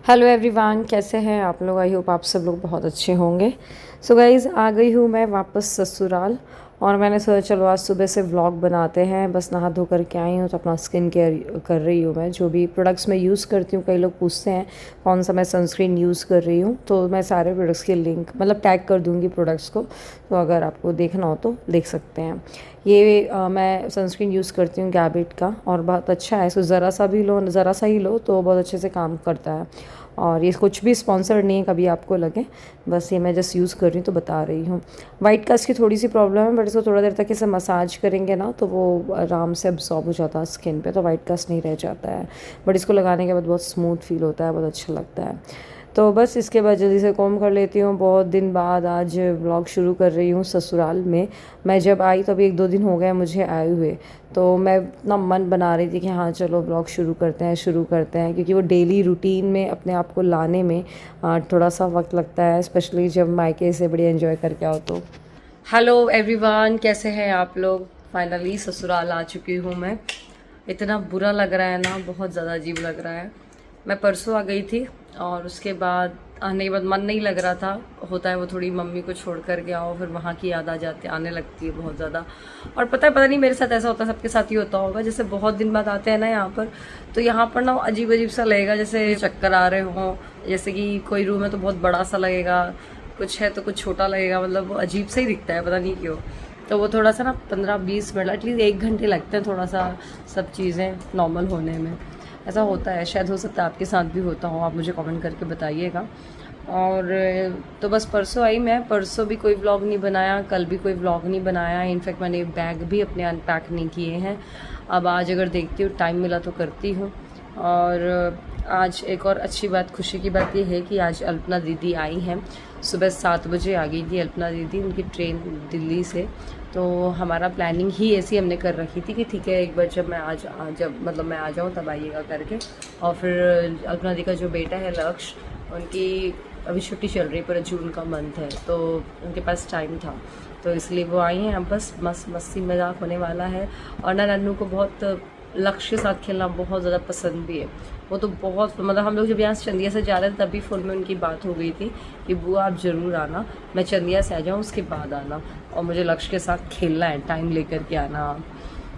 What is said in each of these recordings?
Hello everyone, कैसे हैं आप लोग। आई होप आप सब लोग बहुत अच्छे होंगे। सो गाइज़, आ गई हूँ मैं वापस ससुराल और मैंने सोचा चलो आज सुबह से व्लॉग बनाते हैं। बस नहा धो करके आई हूँ तो अपना स्किन केयर कर रही हूँ। मैं जो भी प्रोडक्ट्स मैं यूज़ करती हूँ, कई लोग पूछते हैं कौन सा मैं सनस्क्रीन यूज़ कर रही हूँ, तो मैं सारे प्रोडक्ट्स के लिंक मतलब टैग कर दूँगी प्रोडक्ट्स को, तो अगर आपको देखना हो तो देख सकते हैं। ये मैं सनस्क्रीन यूज़ करती हूँ गैबिट का और बहुत अच्छा है। इसको ज़रा सा भी लो, ज़रा सा ही लो तो बहुत अच्छे से काम करता है। और ये कुछ भी स्पॉन्सर्ड नहीं है, कभी आपको लगे, बस ये मैं जस्ट यूज़ कर रही हूँ तो बता रही हूँ। वाइट कास्ट की थोड़ी सी प्रॉब्लम है, बट इसको थोड़ा देर तक इसे मसाज करेंगे ना तो वो आराम से अब्सॉर्ब हो जाता है स्किन पे, तो वाइट कास्ट नहीं रह जाता है। बट इसको लगाने के बाद बहुत स्मूथ फील होता है, बहुत अच्छा लगता है। तो बस इसके बाद जल्दी से कॉम कर लेती हूँ। बहुत दिन बाद आज व्लॉग शुरू कर रही हूँ ससुराल में। मैं जब आई तो अभी 1-2 दिन हो गए मुझे आए हुए, तो मैं इतना मन बना रही थी कि हाँ चलो व्लॉग शुरू करते हैं, क्योंकि वो डेली रूटीन में अपने आप को लाने में थोड़ा सा वक्त लगता है, स्पेशली जब मायके से बड़ी एंजॉय करके आओ तो। हेलो एवरीवन, कैसे हैं आप लोग। फाइनली ससुराल आ चुकी हूँ मैं। इतना बुरा लग रहा है ना, बहुत ज़्यादा अजीब लग रहा है। मैं परसों आ गई थी और उसके बाद आने के बाद मन नहीं लग रहा था। होता है वो, थोड़ी मम्मी को छोड़ कर के आओ फिर वहाँ की याद आने लगती है बहुत ज़्यादा। और पता नहीं मेरे साथ ऐसा होता है, सबके साथ ही होता होगा। जैसे बहुत दिन बाद आते हैं ना यहाँ पर, तो यहाँ पर ना अजीब अजीब सा लगेगा, जैसे चक्कर आ रहे हों। जैसे कि कोई रूम है तो बहुत बड़ा सा लगेगा, कुछ है तो कुछ छोटा लगेगा, मतलब वो अजीब सा ही दिखता है, पता नहीं क्यों। तो वो थोड़ा सा ना 15-20 मिनट एटलीस्ट 1 घंटे लगते हैं थोड़ा सा सब चीज़ें नॉर्मल होने में। ऐसा होता है, शायद हो सकता है आपके साथ भी होता हो, आप मुझे कमेंट करके बताइएगा। और तो बस परसों आई मैं, परसों भी कोई व्लॉग नहीं बनाया, कल भी कोई व्लॉग नहीं बनाया। इनफैक्ट मैंने बैग भी अपने अनपैक नहीं किए हैं। अब आज अगर देखती हूँ टाइम मिला तो करती हूँ। और आज एक और अच्छी बात, खुशी की बात ये है कि आज अल्पना दीदी आई हैं। सुबह 7 बजे आ गई थी अल्पना दीदी, उनकी ट्रेन दिल्ली से। तो हमारा प्लानिंग ही ऐसी हमने कर रखी थी कि ठीक है एक बार जब मैं मैं आ जाऊँ तब आइएगा करके। और फिर अल्पना दी का जो बेटा है लक्ष्य, उनकी अभी छुट्टी चल रही पर जून का मंथ है, तो उनके पास टाइम था, तो इसलिए वो आई हैं। अब बस मस्ती मजाक होने वाला है। और ना नन्नू को बहुत लक्ष्य के साथ खेलना बहुत ज़्यादा पसंद भी है। वो तो बहुत, मतलब हम लोग जब यहाँ से चंदिया से जा रहे थे तभी फ़ोन में उनकी बात हो गई थी कि बुआ आप ज़रूर आना, मैं चंदिया से आ जाऊँ उसके बाद आना, और मुझे लक्ष्य के साथ खेलना है, टाइम लेकर के आना।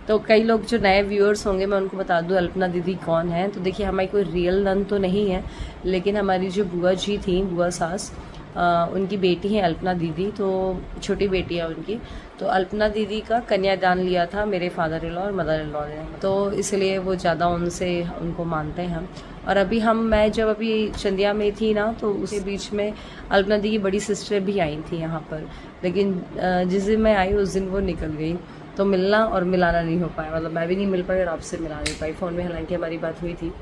तो कई लोग जो नए व्यूअर्स होंगे मैं उनको बता दूँ अल्पना दीदी कौन है। तो देखिए, हमारी कोई रियल नन तो नहीं है, लेकिन हमारी जो बुआ जी थी, बुआ सास, उनकी बेटी है अल्पना दीदी, तो छोटी बेटी है उनकी। तो अल्पना दीदी का कन्यादान लिया था मेरे फादर इन लॉ और मदर इन लॉ ने, तो इसलिए वो ज़्यादा उनको मानते हैं हम। और मैं जब अभी चंदिया में थी ना, तो उसी बीच में अल्पना दी की बड़ी सिस्टर भी आई थी यहाँ पर, लेकिन जिस दिन मैं आई उस दिन वो निकल गई, तो मिलना और मिलाना नहीं हो पाया। मतलब मैं भी नहीं मिल पाई और आपसे मिला नहीं पाई फ़ोन में, हालांकि हमारी बात हुई थी।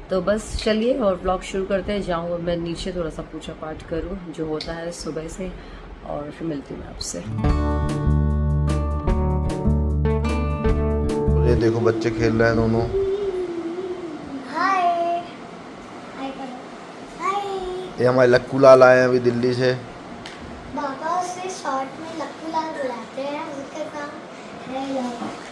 तो बस चलिए और ब्लॉग शुरू करते हैं। जाऊँ मैं नीचे थोड़ा सा पूजा पाठ करूँ जो होता है सुबह से, और फिर मिलती हूँ आपसे। ये देखो बच्चे खेल रहे हैं दोनों। हाय हाय ये हमारे लक्कू लाल आए हैं अभी दिल्ली से। बाबा से शॉर्ट में लक्कू लाल बुलाते हैं, उसका काम है लव।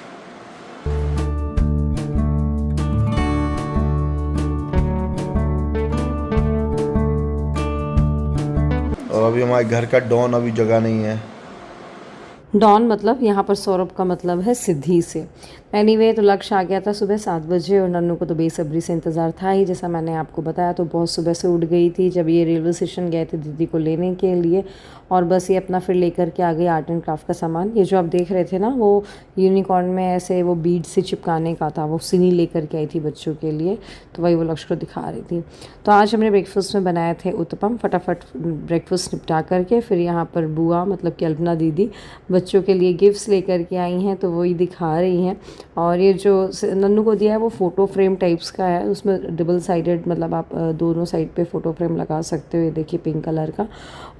और अभी हमारे घर का डॉन अभी जगह नहीं है। डॉन मतलब यहाँ पर सौरभ का मतलब है सिद्धि से। एनीवे, तो लक्ष्य आ गया था सुबह 7 बजे और नन्नू को तो बेसब्री से इंतज़ार था ही। जैसा मैंने आपको बताया तो बहुत सुबह से उठ गई थी जब ये रेलवे स्टेशन गए थे दीदी को लेने के लिए, और बस ये अपना फिर लेकर के आ गई आर्ट एंड क्राफ्ट का सामान। ये जो आप देख रहे थे ना, वो यूनिकॉर्न में ऐसे वो बीड से चिपकाने का था, वो सिनी लेकर के आई थी बच्चों के लिए, तो वही वो लक्ष्य को दिखा रही थी। तो आज हमने ब्रेकफास्ट में बनाए थे उत्तपम। फटाफट ब्रेकफास्ट निपटा करके फिर यहाँ पर बुआ मतलब कि अल्पना दीदी बच्चों के लिए गिफ्ट्स लेकर के आई हैं, तो वही दिखा रही हैं। और ये जो नन्नू को दिया है वो फ़ोटो फ्रेम टाइप्स का है, उसमें डबल साइडेड, मतलब आप दोनों साइड पे फ़ोटो फ्रेम लगा सकते हो। ये देखिए पिंक कलर का।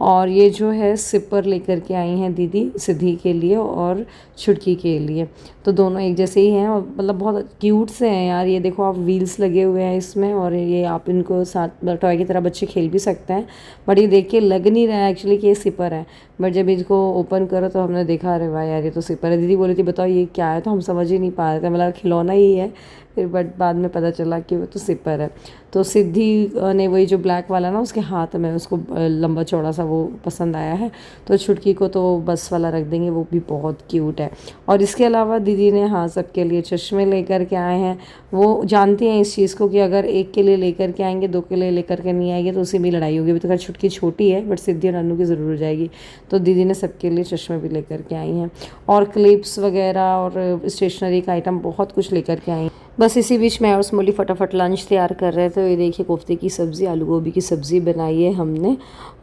और ये जो है सिपर लेकर के आई हैं दीदी सिद्धि के लिए और छुटकी के लिए, तो दोनों एक जैसे ही हैं, और मतलब बहुत क्यूट से हैं यार। ये देखो आप, व्हील्स लगे हुए हैं इसमें, और ये आप इनको साथ टॉय की तरह बच्चे खेल भी सकते हैं। बट ये देख के लग नहीं रहा है एक्चुअली कि ये सिपर है, बट जब इसको ओपन करो तो हमने देखा अरे वाह यार ये तो सिपर है। दीदी बोली थी बताओ ये क्या है, तो हम समझ ही नहीं पा रहे थे, मतलब खिलौना ही है फिर, बट बाद में पता चला कि वो तो सिपर है। तो सिद्धि ने वही जो ब्लैक वाला ना उसके हाथ में उसको लंबा चौड़ा सा वो पसंद आया है, तो छुटकी को तो बस वाला रख देंगे, वो भी बहुत क्यूट है। और इसके अलावा दीदी ने हाँ सबके लिए चश्मे लेकर के आए हैं। वो जानती हैं इस चीज़ को कि अगर एक के लिए लेकर के आएंगे, दो के लिए लेकर के नहीं आएंगे तो उसी में लड़ाई होगी। अभी तो खैर छुटकी छोटी है, बट सिद्धि और नन्नू की ज़रूर हो जाएगी। तो दीदी ने सबके लिए चश्मे भी लेकर के आई हैं, और क्लिप्स वगैरह और स्टेशनरी का आइटम बहुत कुछ लेकर के आई हैं। बस इसी बीच मैं और स्मोली फटाफट लंच तैयार कर रहे थे। तो ये देखिए कोफ्ते की सब्ज़ी, आलू गोभी की सब्ज़ी बनाई है हमने,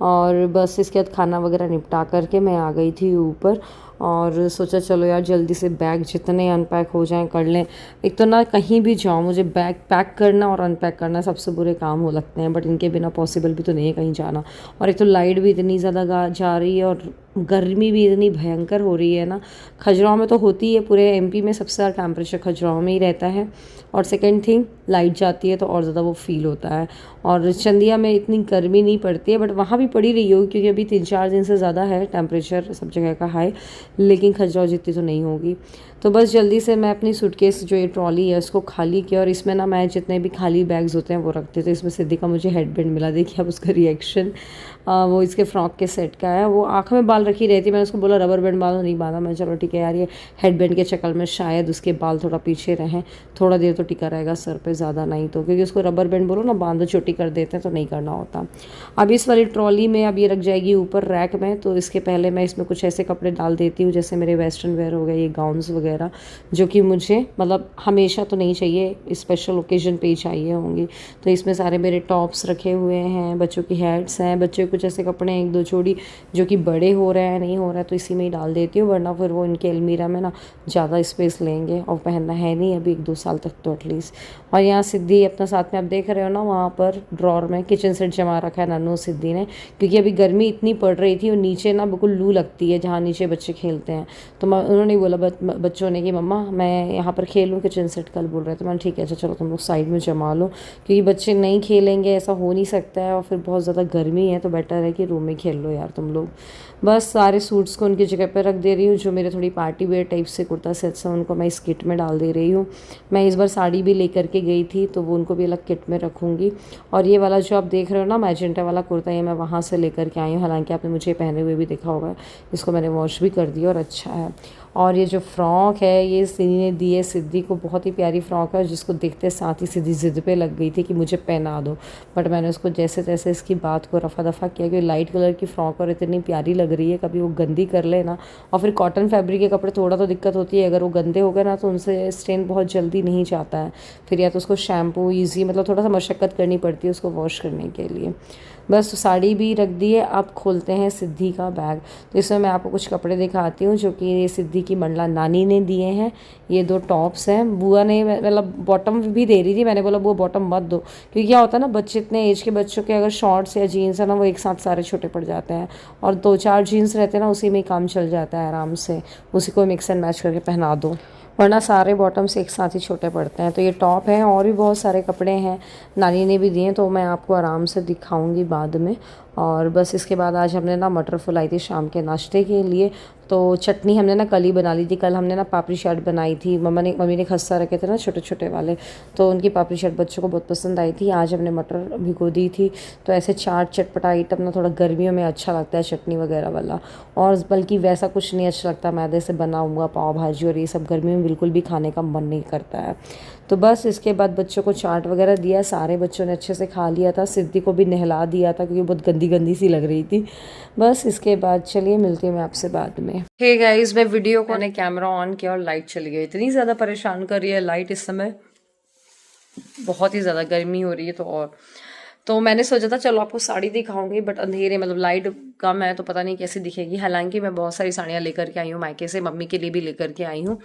और बस इसके बाद खाना वगैरह निपटा करके मैं आ गई थी ऊपर, और सोचा चलो यार जल्दी से बैग जितने अनपैक हो जाएं कर लें। एक तो ना कहीं भी जाओ मुझे बैग पैक करना और अनपैक करना सबसे बुरे काम हो लगते हैं, बट इनके बिना पॉसिबल भी तो नहीं है कहीं जाना। और एक तो लाइट भी इतनी ज़्यादा जा रही है, और गर्मी भी इतनी भयंकर हो रही है ना। खजुराहो में तो होती है, पूरे एमपी में सबसे ज़्यादा टेम्परेचर खजुराहो में ही रहता है। और सेकंड थिंग, लाइट जाती है तो और ज़्यादा वो फील होता है। और चंदिया में इतनी गर्मी नहीं पड़ती है, बट वहाँ भी पड़ी रही होगी क्योंकि अभी 3-4 दिन से ज़्यादा है टेम्परेचर सब जगह का हाई, लेकिन खजुराहो जितनी तो नहीं होगी। तो बस जल्दी से मैं अपनी सूटकेस जो ये ट्रॉली है उसको खाली किया, और इसमें ना मैं जितने भी खाली बैग्स होते हैं वो रखते थे। इसमें सिद्धि का मुझे हेडबैंड मिला, देखिए अब उसका रिएक्शन। वो इसके फ्रॉक के सेट का है। वो आँख में बाल रखी रहती है, मैंने उसको बोला रबर बैंड बांधो, नहीं बांधा। मैं चलो ठीक है यार, ये हेडबैंड के चक्कर में शायद उसके बाल थोड़ा पीछे रहें, थोड़ा देर तो टिका रहेगा सर पे, ज़्यादा नहीं तो, क्योंकि उसको रबर बैंड बोलो ना बांधो छोटी कर देते हैं तो नहीं करना होता। अब इस वाली ट्रॉली में अब ये रख जाएगी ऊपर रैक में, तो इसके पहले मैं इसमें कुछ ऐसे कपड़े डाल देती हूँ जैसे मेरे वेस्टर्न वेयर हो गए, ये गाउन्स वगैरह, जो कि मुझे मतलब हमेशा तो नहीं चाहिए, स्पेशल ओकेजन पे ही चाहिए होंगी। तो इसमें सारे मेरे टॉप्स रखे हुए हैं, बच्चों की हैट्स हैं, बच्चों के कुछ ऐसे कपड़े हैं 1-2 जोड़ी जो कि बड़े हो रहे हैं नहीं हो रहा है तो इसी में ही डाल देती हूँ, वरना फिर वो इनके अलमीरा में ना ज़्यादा स्पेस लेंगे और पहनना है नहीं अभी 1-2 साल तक तो एटलीस्ट। और यहाँ सिद्धि अपना साथ में आप देख रहे हो ना, वहाँ पर ड्रॉर में किचन सेट जमा रखा है नन्नू सिद्धि ने, क्योंकि अभी गर्मी इतनी पड़ रही थी और नीचे ना बिल्कुल लू लगती है जहाँ नीचे बच्चे खेलते हैं। तो उन्होंने बोला बच्चों ने कि मम्मा मैं यहाँ पर खेलूँ किचन सेट, कल बोल रहे थे। मैंने ठीक है अच्छा चलो तुम लोग साइड में जमा लो, क्योंकि बच्चे नहीं खेलेंगे ऐसा हो नहीं सकता है, और फिर बहुत ज़्यादा गर्मी है तो बेटर है कि रूम में खेल लो यार तुम लोग। बस सारे सूट्स को उनकी जगह पर रख दे रही हूँ। जो मेरे थोड़ी पार्टी वेयर टाइप से कुर्ता सेट्स हैं उनको मैं इस किट में डाल दे रही हूँ। मैं इस बार साड़ी भी लेकर के गई थी तो वो उनको भी अलग किट में रखूँगी। और ये वाला जो आप देख रहे हो ना मैजेंटा वाला कुर्ता, ये मैं वहाँ से लेकर के आई हूँ, हालांकि आपने मुझे पहने हुए भी देखा होगा। इसको मैंने वॉश भी कर दिया और अच्छा है। और ये जो फ्रॉक है ये सिद्धि ने दी है, सिद्धि को बहुत ही प्यारी फ्रॉक है, जिसको देखते साथ ही सिद्धि ज़िद पे लग गई थी कि मुझे पहना दो, बट मैंने उसको जैसे तैसे इसकी बात को रफ़ा दफ़ा किया कि लाइट कलर की फ्रॉक और इतनी प्यारी लग रही है, कभी वो गंदी कर ले ना। और फिर कॉटन फैब्रिक के कपड़े थोड़ा तो दिक्कत होती है, अगर वो गंदे हो गए ना तो उनसे स्टेन बहुत जल्दी नहीं जाता है, फिर या तो उसको शैम्पू ईजी मतलब थोड़ा सा मशक्क़त करनी पड़ती है उसको वॉश करने के लिए। बस साड़ी भी रख दी है। अब खोलते हैं सिद्धि का बैग। तो इसमें मैं आपको कुछ कपड़े दिखाती हूँ जो कि ये सिद्धि की मंडला नानी ने दिए हैं। ये 2 टॉप्स हैं, बुआ ने मतलब बॉटम भी दे रही थी, मैंने बोला बुआ बॉटम मत दो, क्योंकि क्या होता है ना बच्चे इतने एज के बच्चों के अगर शॉर्ट्स या जीन्स है ना वो एक साथ सारे छोटे पड़ जाते हैं, और 2-4 जीन्स रहते हैं ना उसी में ही काम चल जाता है आराम से, उसी को मिक्स एंड मैच करके पहना दो, वरना सारे बॉटम्स एक साथ ही छोटे पड़ते हैं। तो ये टॉप है, और भी बहुत सारे कपड़े हैं नानी ने भी दिए, तो मैं आपको आराम से दिखाऊंगी बाद में। और बस इसके बाद आज हमने ना मटर फुलाई थी शाम के नाश्ते के लिए। तो चटनी हमने ना कल ही बना ली थी। कल हमने ना पापड़ी चाट बनाई थी, मम्मी ने खस्ता रखे थे ना छोटे छोटे वाले, तो उनकी पापड़ी चाट बच्चों को बहुत पसंद आई थी। आज हमने मटर भिगो दी थी। तो ऐसे चाट चटपटा आइटम ना थोड़ा गर्मियों में अच्छा लगता है, चटनी वगैरह वाला, और बल्कि वैसा कुछ नहीं अच्छा लगता मैदे से बना हुआ पाव भाजी और ये सब गर्मी में बिल्कुल भी खाने का मन नहीं करता है। तो बस इसके बाद बच्चों को चाट वगैरह दिया, सारे बच्चों ने अच्छे से खा लिया था। सिद्धि को भी नहला दिया था क्योंकि बहुत गंदी गंदी सी लग रही थी। बस इसके बाद चलिए मिलती हूँ मैं आपसे बाद में। हे गाइस, मैं वीडियो को कैमरा ऑन किया और लाइट चली गई। इतनी ज़्यादा परेशान कर रही है लाइट इस समय, बहुत ही ज़्यादा गर्मी हो रही है। तो मैंने सोचा था चलो आपको साड़ी दिखाऊंगी, बट अंधेरे मतलब लाइट कम है तो पता नहीं कैसी दिखेगी। हालांकि मैं बहुत सारी साड़ियाँ लेकर के आई हूँ मायके से, मम्मी के लिए भी लेकर के आई हूँ,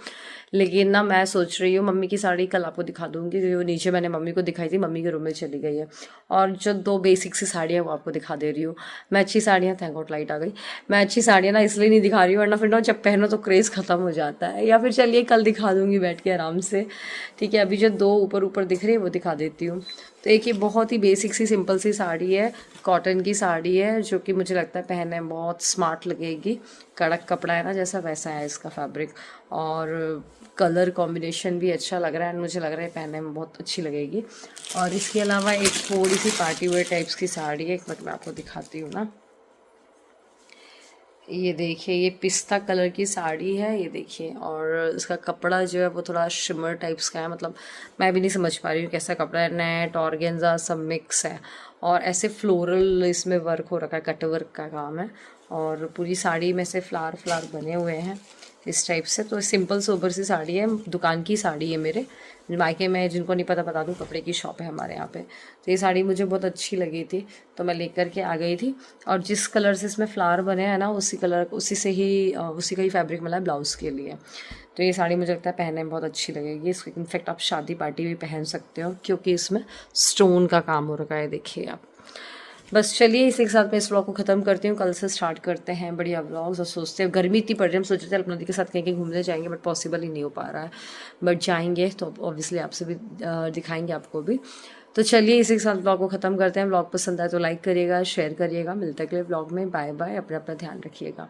लेकिन ना मैं सोच रही हूँ मम्मी की साड़ी कल आपको दिखा दूँगी, क्योंकि वो नीचे मैंने मम्मी को दिखाई थी, मम्मी के रूम में चली गई है। और जो 2 बेसिक सी साड़ियाँ वो आपको दिखा दे रही हूँ। मैं अच्छी साड़ियाँ, थैंक गॉड लाइट आ गई, मैं अच्छी साड़ियाँ ना इसलिए नहीं दिखा रही हूँ, वरना फिर ना जब पहनो तो क्रेज़ ख़त्म हो जाता है। या फिर चलिए कल दिखा दूँगी बैठ के आराम से, ठीक है। अभी जो 2 ऊपर दिख रही है वो दिखा देती हूँ। तो एक ये बहुत ही बेसिक सी सिंपल सी साड़ी है, कॉटन की साड़ी है, जो कि मुझे लगता है लगता है पहनने में बहुत स्मार्ट लगेगी। कड़क कपड़ा है ना जैसा, वैसा है इसका फैब्रिक, और कलर कॉम्बिनेशन भी अच्छा लग रहा है, मुझे लग रहा है पहनने में बहुत अच्छी लगेगी। और इसके अलावा एक थोड़ी सी पार्टी वेयर टाइप्स की साड़ी है, एक मिनट मैं आपको दिखाती हूँ ना। ये देखिए, ये पिस्ता कलर की साड़ी है, ये देखिए, और इसका कपड़ा जो है वो थोड़ा शिमर टाइप्स का है, मतलब मैं भी नहीं समझ पा रही हूँ कैसा कपड़ा है, नेट ऑर्गेन्जा सब मिक्स है, और ऐसे फ्लोरल इसमें वर्क हो रखा है, कट वर्क का काम है, और पूरी साड़ी में से फ्लावर फ्लावर बने हुए हैं इस टाइप से। तो सिंपल सोबर सी साड़ी है, दुकान की साड़ी है मेरे मायके में, जिनको नहीं पता बता दूँ, कपड़े की शॉप है हमारे यहाँ पे। तो ये साड़ी मुझे बहुत अच्छी लगी थी तो मैं लेकर के आ गई थी, और जिस कलर से इसमें फ्लावर बने हैं ना, उसी कलर उसी से ही उसी का ही फैब्रिक मिला है ब्लाउज़ के लिए। तो ये साड़ी मुझे लगता है पहनने में बहुत अच्छी लगेगी। इसको इनफेक्ट आप शादी पार्टी भी पहन सकते हो, क्योंकि इसमें स्टोन का काम हो रखा है, देखिए आप। बस चलिए इसी के साथ मैं इस व्लॉग को ख़त्म करती हूँ। कल से स्टार्ट करते हैं बढ़िया व्लॉग्स, और सोचते हैं, गर्मी इतनी पड़ रही है, हम सोच रहे थे अपना के साथ कहीं कहीं घूमने जाएंगे, बट पॉसिबल ही नहीं हो पा रहा है, बट जाएंगे तो ऑब्वियसली आपसे भी दिखाएंगे आपको भी। तो चलिए इसी के साथ व्लॉग को ख़त्म करते हैं। व्लॉग पसंद आए तो लाइक करिएगा, शेयर करिएगा। मिलते हैं अगले व्लॉग में। बाय बाय, अपना ध्यान रखिएगा।